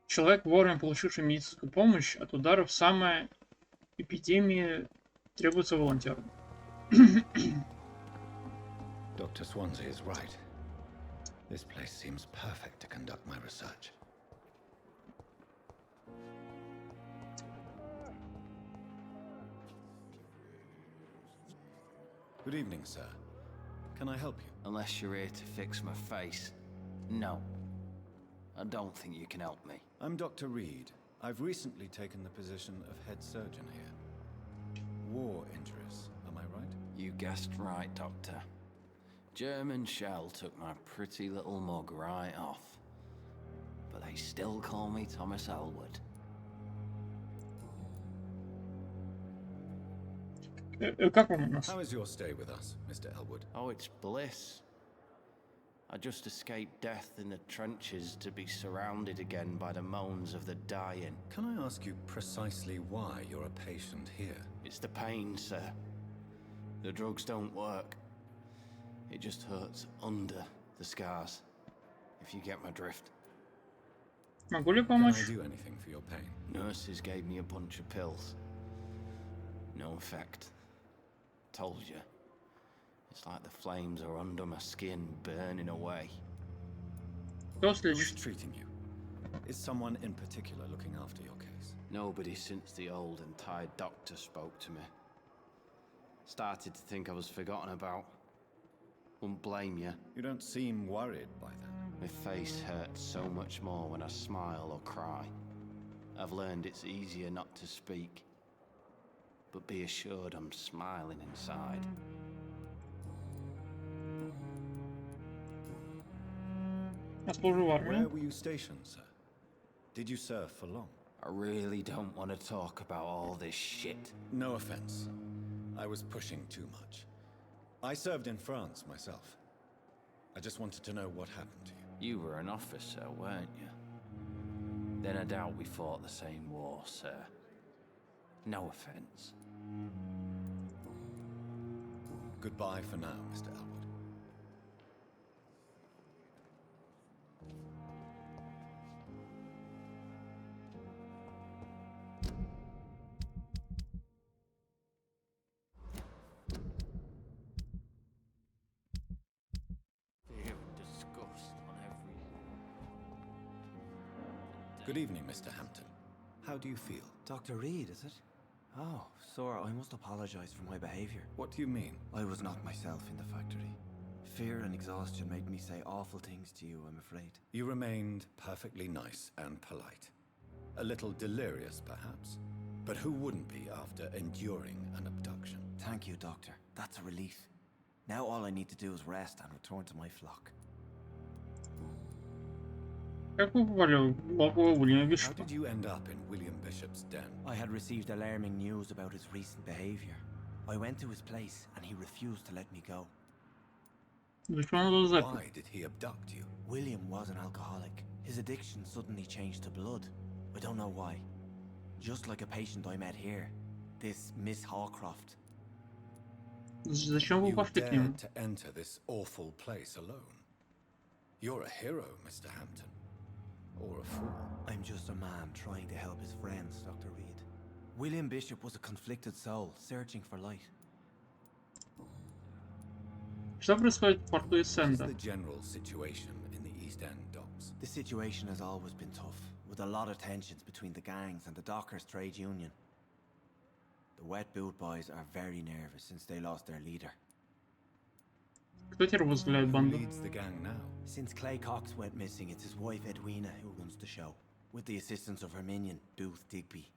человек, вовремя получивший медицинскую помощь от ударов самой эпидемии, требуется волонтером. Dr. Swansea is right. This place seems perfect to conduct my research. Good evening, sir. Can I help you? Unless you're here to fix my face. No. I don't think you can help me. I'm Dr. Reed. I've recently taken the position of head surgeon here. war injuries, am I right? You guessed right, Doctor. German shell took my pretty little mug right off. But they still call me Thomas Elwood. How is your stay with us, Mr. Elwood? Oh, it's bliss. I just escaped death in the trenches to be surrounded again by the moans of the dying. Can I ask you precisely why you're a patient here? It's the pain, sir. The drugs don't work. It just hurts under the scars, if you get my drift. Могу ли Can I помочь? do anything for your pain? Nurses gave me a bunch of pills. No effect. Told you. It's like the flames are under my skin, burning away. Who's treating you? Is someone in particular looking after your case? Nobody since the old and tired doctor spoke to me. Started to think I was forgotten about. Wouldn't blame you. You don't seem worried by that. My face hurts so much more when I smile or cry. I've learned it's easier not to speak. But be assured I'm smiling inside. Where were you stationed, sir? Did you serve for long? I really don't want to talk about all this shit. No offense. I was pushing too much. I served in France myself. I just wanted to know what happened to you. You were an officer, weren't you? Then I doubt we fought the same war, sir. No offense. Goodbye for now, Mr. Elwood. Good evening, Mr. Hampton. How do you feel? Dr. Reed, is it? Oh, sir, I must apologize for my behavior. What do you mean? I was not myself in the factory. Fear and exhaustion made me say awful things to you, I'm afraid. You remained perfectly nice and polite. A little delirious, perhaps. But who wouldn't be after enduring an abduction? Thank you, Doctor. That's a relief. Now all I need to do is rest and return to my flock. Как вы попали в логово Уильяма How Бишопа? did you end up in William Bishop's den? I had received alarming news about his recent behavior. I went to his place and he refused to let me go. Зачем он был заперт? Why did he abduct you? William was an alcoholic. His addiction suddenly changed to blood. I don't know why. Just like a patient I met here. This Miss Hawcroft. Зачем вы You пошли к нему? dared to enter this awful place alone. You're a hero, Mr. Hampton. Or a fool. I'm just a man trying to help his friends, Dr. Reed. William Bishop was a conflicted soul, searching for light. Что происходит в порту What is Эссенда? the general situation in the East End docks? The situation has always been tough, with a lot of tensions between the gangs and the Dockers Trade Union. The Wet Boot Boys are very nervous since they lost their leader. Кто теперь возглавляет Who банду? leads the gang now? Since Clay Cox went missing, it's his wife Edwina who runs the show, with the assistance of her minion, Booth Digby.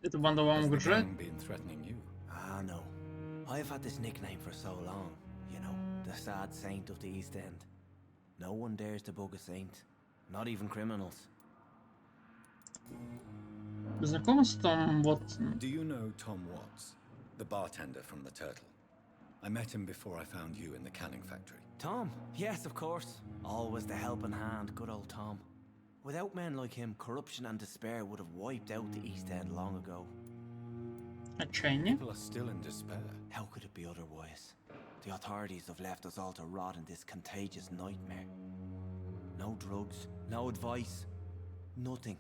Эта банда вам Has the угрожает? gang been threatening you? Ah, no. I've had this nickname for so long, you know, the sad saint of the East End. No one dares to bug a saint, not even criminals. Вы знакомы с Томом Уотсоном? Do you know Tom Watts, the bartender from the Turtle? I met him before I found you in the canning factory. Tom? Yes, of course. Always the helping hand, good old Tom. Without men like him, corruption and despair would have wiped out the East End long ago. Отчаяние? People are still in despair. How could it be otherwise? The authorities have left us all to rot in this contagious nightmare. No drugs, no advice, nothing.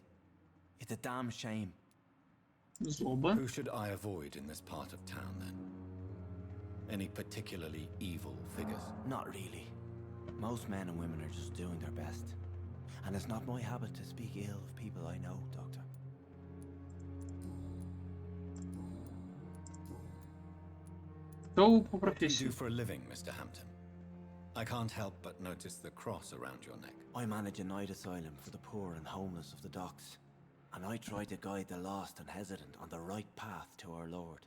It's a damn shame. Злоба? Who should I avoid in this part of town then? Any particularly evil figures? Not really. Most men and women are just doing their best. And it's not my habit to speak ill of people I know, Doctor. Кто по What do you профессии? do for a living, Mr. Hampton? I can't help but notice the cross around your neck. I manage a night asylum for the poor and homeless of the docks. and I try to guide the lost and hesitant on the right path to our Lord.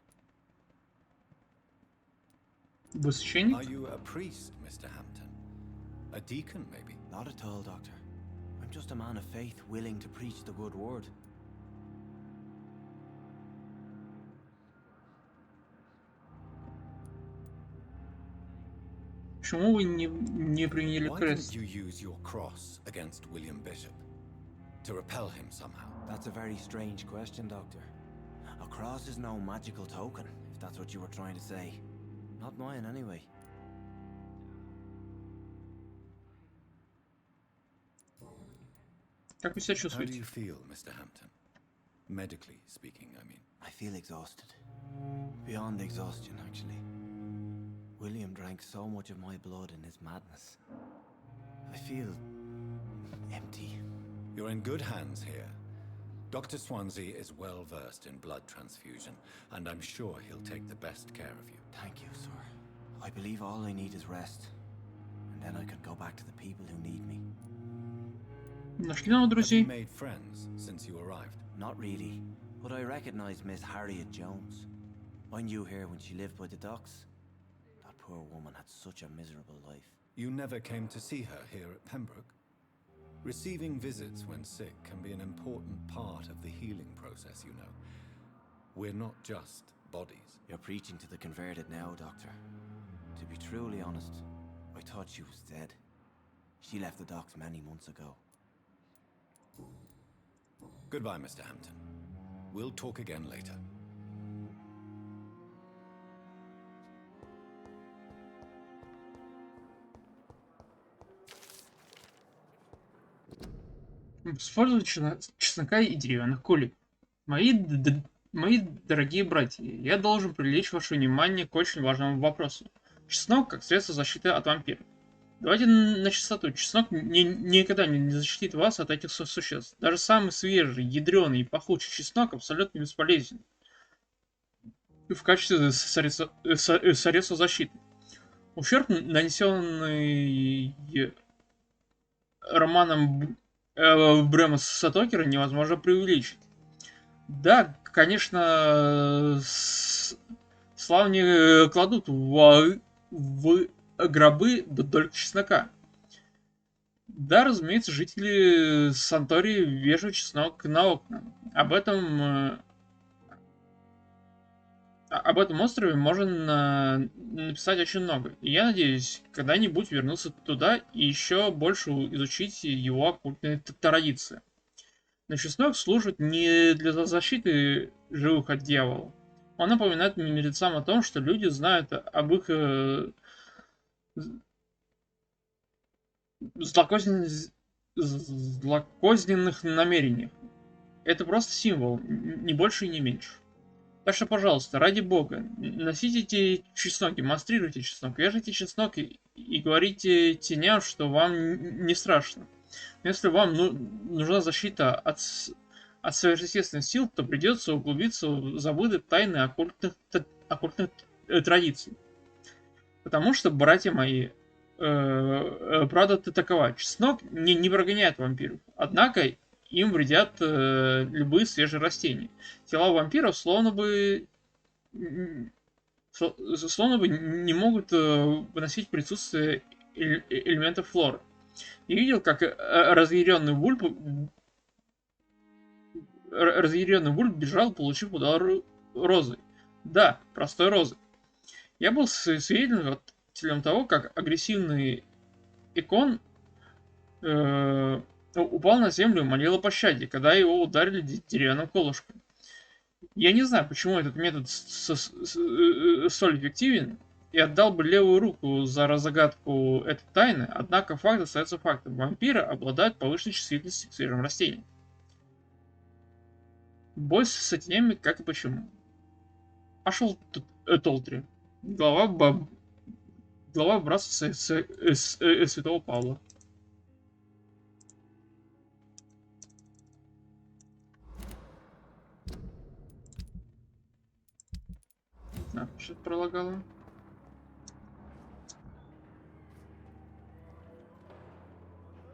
Вы священник? Are you a priest, Mr. Hampton? A deacon, maybe? Not at all, Doctor. I'm just a man of faith willing to preach the good word. Почему вы не приняли Why крест? didn't you use your cross against William Bishop? To repel him somehow? That's a very strange question, Doctor. A cross is no magical token, if that's what you were trying to say. Not mine, anyway. Как вы себя How do чувствуете? you feel, Mr. Hampton? Medically speaking, I mean. I feel exhausted. Beyond exhaustion, actually. William drank so much of my blood in his madness. I feel empty. You're in good hands here. Dr. Swansea is well versed in blood transfusion, and I'm sure he'll take the best care of you. Thank you, sir. I believe all I need is rest. And then I can go back to the people who need me. Нашли новых Have you друзей? made friends since you arrived? Not really, but I recognize Miss Harriet Jones. I knew her when she lived by the docks. That poor woman had such a miserable life. You never came to see her here at Pembroke? Receiving visits when sick can be an important part of the healing process, you know. We're not just bodies. You're preaching to the converted now, Doctor. To be truly honest, I thought she was dead. She left the docks many months ago. Goodbye, Mr. Hampton. We'll talk again later. Использовать чеснока и деревянных кулек. Мои дорогие братья, я должен привлечь ваше внимание к очень важному вопросу. Чеснок как средство защиты от вампиров. Давайте на чистоту. Чеснок никогда не защитит вас от этих существ. Даже самый свежий, ядреный и пахучий чеснок абсолютно бесполезен в качестве средства защиты. Ущерб, нанесенный романом Брэма Стокера, невозможно преувеличить. Да, конечно, славни кладут в гробы только чеснока. Да, разумеется, жители Сантории вешают чеснок на окна. Об этом острове можно написать очень много. И я надеюсь, когда-нибудь вернуться туда и еще больше изучить его оккультные традиции. Но чеснок служит не для защиты живых от дьявола. Он напоминает мертвецам о том, что люди знают об их злокозненных намерениях. Это просто символ, не больше и не меньше. Так что, пожалуйста, ради бога, носите эти чеснок, демонстрируйте чеснок, вяжите чеснок и говорите теням, что вам не страшно. Но если вам нужна защита от сверхъестественных сил, то придется углубиться в забытые тайны оккультных традиций. Потому что, братья мои, правда такова. Чеснок не прогоняет вампиров. Однако им вредят любые свежие растения. Тела вампиров словно бы не могут выносить присутствие элементов флоры. Я видел, как разъяренный вульп бежал, получив удар розой. Да, простой розой. Я был свидетелем того, как агрессивный икон упал на землю и молил о пощаде, когда его ударили деревянным колышком. Я не знаю, почему этот метод столь эффективен, и отдал бы левую руку за разгадку этой тайны, однако факт остается фактом. Вампиры обладают повышенной чувствительностью к свежим растениям. Бой с тенями, как и почему. Пошел Толтри. Глава братства Святого Павла. Что это пролагало?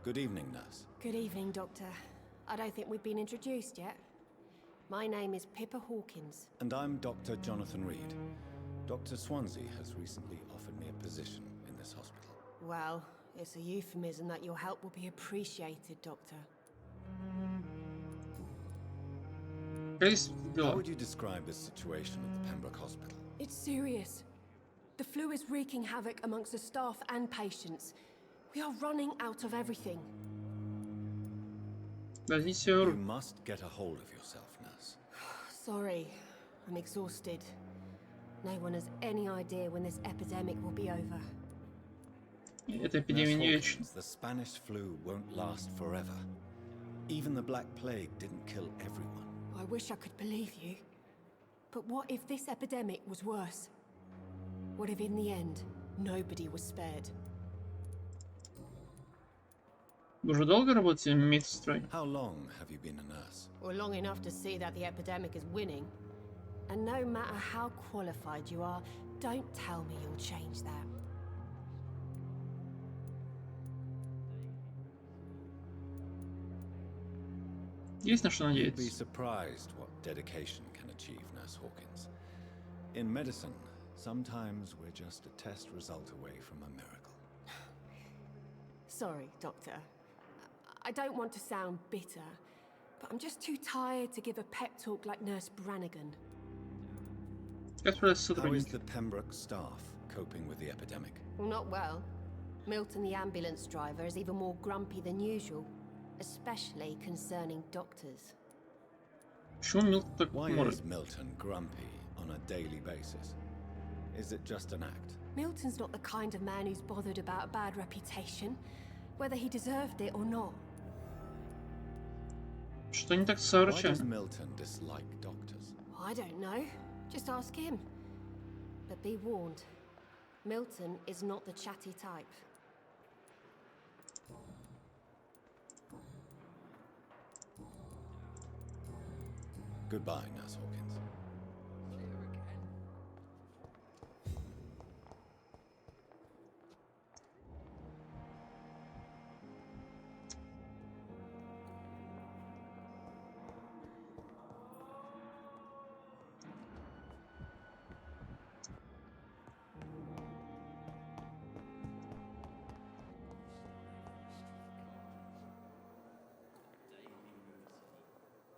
Good evening, nurse. Good evening, Doctor. I don't think we've been introduced yet. My name is Pippa Hawkins. And I'm Dr. Jonathan Reed. Dr. Swansea has recently offered me a position in this hospital. Well, it's a euphemism that your help will be appreciated, Doctor. How would you describe the situation at the Pembroke Hospital? It's serious. The flu is wreaking havoc amongst the staff and patients. We are running out of everything. You must get a hold of yourself, nurse. Sorry, I'm exhausted. No one has any idea when this epidemic will be over. Эта эпидемия не вечна. The Spanish flu won't last forever. Even the Black Plague didn't kill everyone. I wish I could believe you. But what if this epidemic was worse? What if in the end, nobody was spared? Вы уже долго работаете в медсестрой? How long have you been a nurse? Well, long enough to see that the epidemic is winning. And no matter how qualified you are, don't tell me you'll change that. Есть на что You'd be надеяться. surprised what dedication can achieve, Nurse Hawkins. In medicine, sometimes we're just a test result away from a miracle. Sorry, Doctor. I don't want to sound bitter, but I'm just too tired to give a pep talk like Nurse Brannigan. How is the Pembroke staff coping with the epidemic? Well, not well. Milton, the ambulance driver, is even more grumpy than usual, especially concerning doctors. Why is Milton grumpy on a daily basis? Is it just an act? Milton's not the kind of man who's bothered about a bad reputation, whether he deserved it or not. Что не так с Why врачами? does Milton dislike doctors? I don't know. Just ask him. But be warned, Milton is not the chatty type. Goodbye, Nurse Hawkins.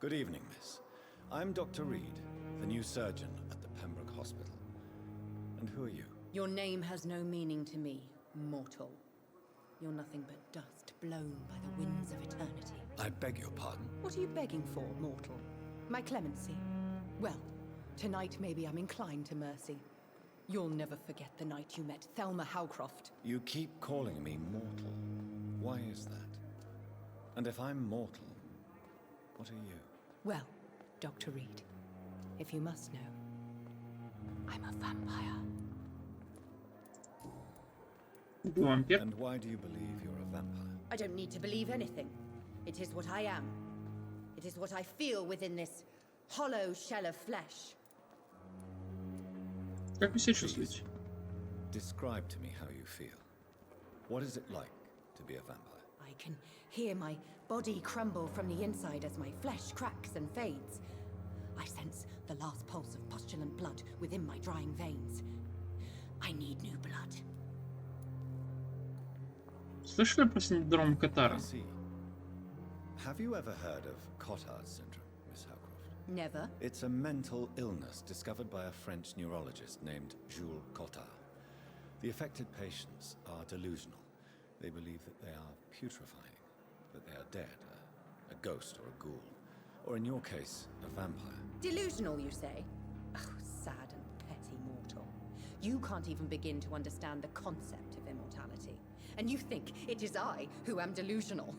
Good evening, miss. I'm Dr. Reed, the new surgeon at the Pembroke Hospital. And who are you? Your name has no meaning to me, mortal. You're nothing but dust blown by the winds of eternity. I beg your pardon. What are you begging for, mortal? My clemency? Well, tonight maybe I'm inclined to mercy. You'll never forget the night you met Thelma Howcroft. You keep calling me mortal. Why is that? And if I'm mortal, what are you? Well, Dr. Reed, if you must know, I'm a vampire. Vampyr? And why do you believe you're a vampire? I don't need to believe anything. It is what I am. It is what I feel within this hollow shell of flesh. Как вы себя чувствуете? Describe to me how you feel. What is it like to be a vampire? I can hear my body crumble from the inside as my flesh cracks and fades. I sense the last pulse of postulant blood within my drying veins. I need new blood. Слышали про синдром Катара? I see. Have you ever heard of Cotard's syndrome, Miss Howcroft? Never. It's a mental illness discovered by a French neurologist named Jules Cotard. The affected patients are delusional. They believe that they are putrefying, that they are dead, a ghost or a ghoul, or in your case, a vampire. Delusional, you say? Oh, sad and petty mortal. You can't even begin to understand the concept of immortality. And you think it is I who am delusional.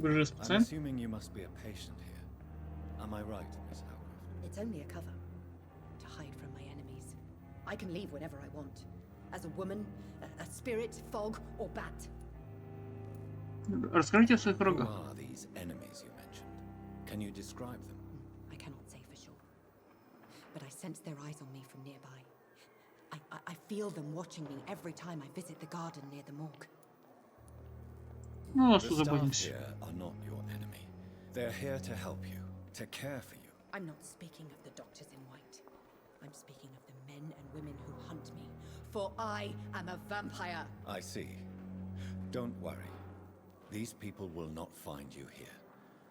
I'm assuming you must be a patient here. Am I right, Miss Howcroft? It's only a cover. To hide from my enemies. I can leave whenever I want. As a woman, a spirit, fog, or bat. Расскажите о своих Who врагах. are these enemies you mentioned? Can you describe them? I cannot say for sure. But I sense their eyes on me from nearby. I feel them watching me every time I visit the garden near the morgue. Ну, о The что staff заботимся. here are not your enemy. They're here to help you, to care for you. I'm not speaking of the doctors in white. I'm speaking of the men and women who hunt me. For I am a vampire. I see. Don't worry. These people will not find you here.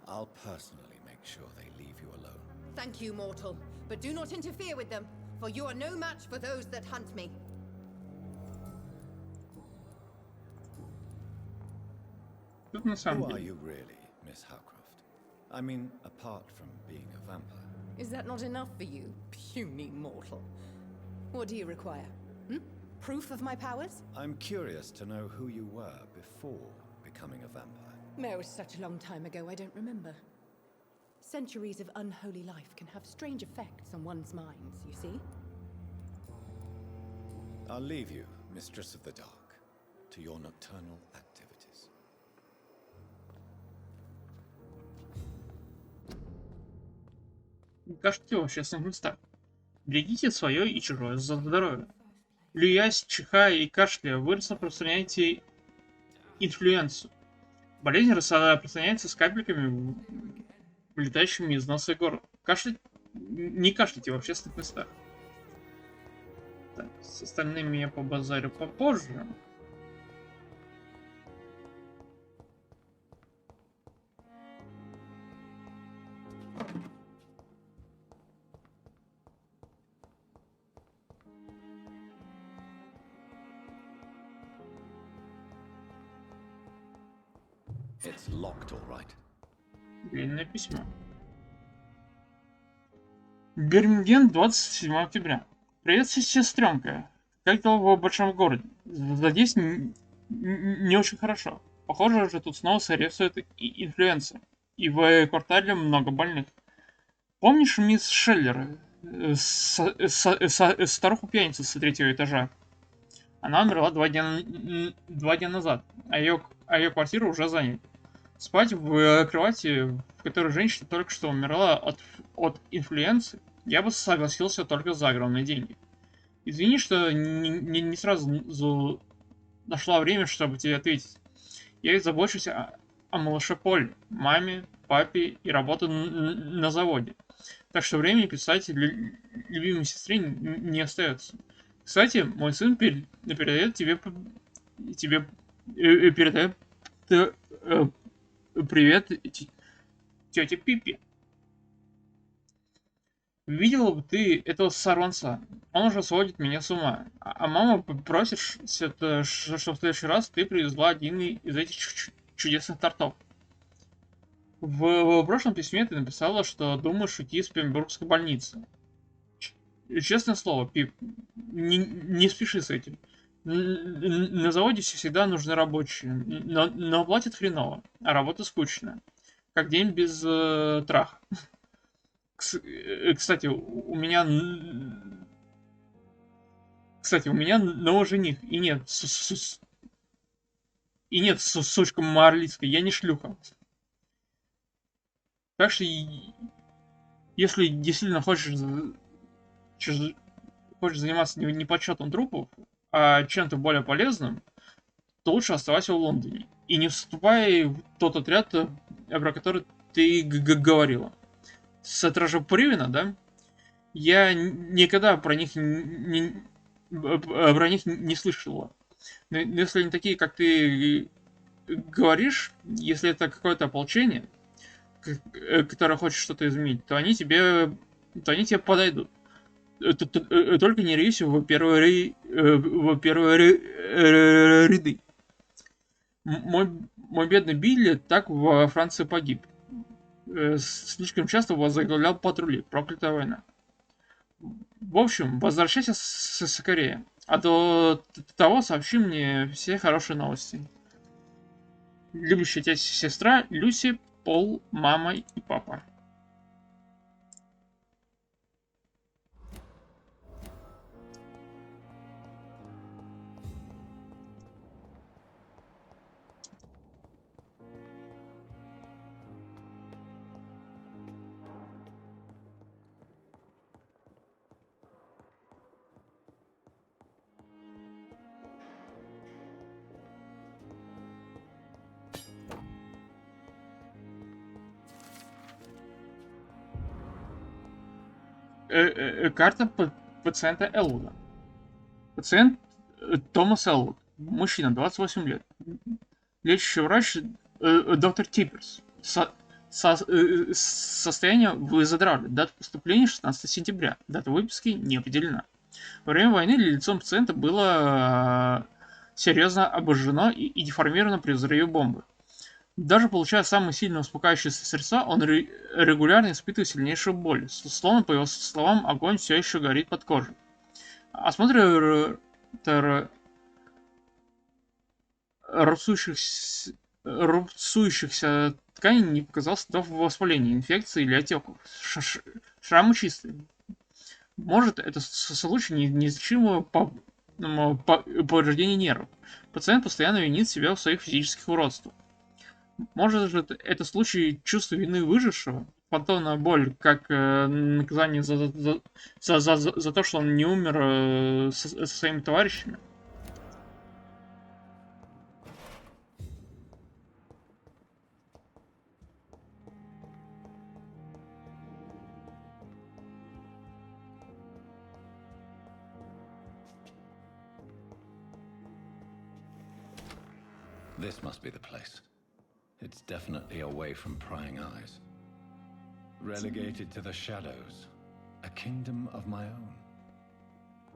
I'll personally make sure they leave you alone. Thank you, mortal. But do not interfere with them, for you are no match for those that hunt me. Тут на самом Who are деле. you really, Miss Howcroft? I mean, apart from being a vampire. Is that not enough for you, puny mortal? What do you require? Proof of my powers? I'm curious to know who you were before becoming a vampire. It was such a long time ago, I don't remember. Centuries of unholy life can have strange effects on one's minds, you see? I'll leave you, Mistress of the Dark, to your nocturnal activities. Кашляйте в общественных местах. Берегите свое и чужое здоровье. Плюясь, чихая и кашляя, вы распространяете инфлюенцию. Болезнь распространяется с капельками, вылетающими из носа и горла. Не кашляйте в общественных местах. Так, с остальными я побазарю попозже. It's locked, all right. Длинное письмо. Бирмингем, 27 октября. Привет, сестренка. Как дела в большом городе? Здесь не очень хорошо. Похоже, же тут снова соответствует инфлюенция. И в квартале много больных. Помнишь мисс Шеллер, старуху-пьяницу с 3-го этажа? Она умерла 2 дня назад, а ее квартиру уже заняли. Спать в кровати, в которой женщина только что умерла от инфлюенции, я бы согласился только за огромные деньги. Извини, что не сразу нашла время, чтобы тебе ответить. Я ведь забочусь о малыше Поле, маме, папе и работаю на заводе. Так что времени писать любимой сестре не остается. Кстати, мой сын передает передает привет тете Пиппи. Видела бы ты этого сорванца. Он уже сводит меня с ума. А мама просит, что в следующий раз ты привезла один из этих чудесных тортов. В прошлом письме ты написала, что думаешь уйти из Пембургской больницы. Честное слово, Пип, не спеши с этим. На заводе всегда нужны рабочие, но платят хреново, а работа скучная. Как день без траха. Кстати, у меня новый жених, и нет, сучка марлицкая, я не шлюха. Так что, если действительно хочешь заниматься не подсчетом трупов, а чем-то более полезным, то лучше оставайся в Лондоне. И не вступай в тот отряд, про который ты говорила. Стража Привена, да? Я никогда про них не слышала. Но если они такие, как ты говоришь, если это какое-то ополчение, которое хочет что-то изменить, то они тебе подойдут. Только не рейсь в первые ряды. Мой бедный Билли так во Франции погиб. Слишком часто возглавлял патрули. Проклятая война. В общем, возвращайся скорее. А до того сообщи мне все хорошие новости. Любящая тебя сестра Люси, Пол, мама и папа. Карта пациента Элвуда. Пациент Томас Элвуд. Мужчина, 28 лет. Лечащий врач доктор Типперс. Состояние выздоравливает. Дата поступления 16 сентября. Дата выписки не определена. Во время войны лицо пациента было серьезно обожжено и деформировано при взрыве бомбы. Даже получая самые сильно успокаивающие средства, он регулярно испытывает сильнейшую боль. Словно, по его словам, огонь все еще горит под кожей. Осмотр рубцующихся тканей не показал следов воспаления, инфекции или отеков. Шрамы чистые. Может, это случай неизлечимого повреждения нервов. Пациент постоянно винит себя в своих физических уродствах. Может же это случай чувства вины выжившего? Фантомная боль, как наказание за то, что он не умер со своими товарищами? This must be the place. It's definitely away from prying eyes. Relegated to the shadows. A kingdom of my own.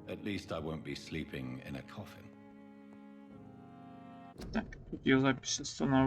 At least I won't be sleeping in a coffin. Так, тут я запись останавливаю.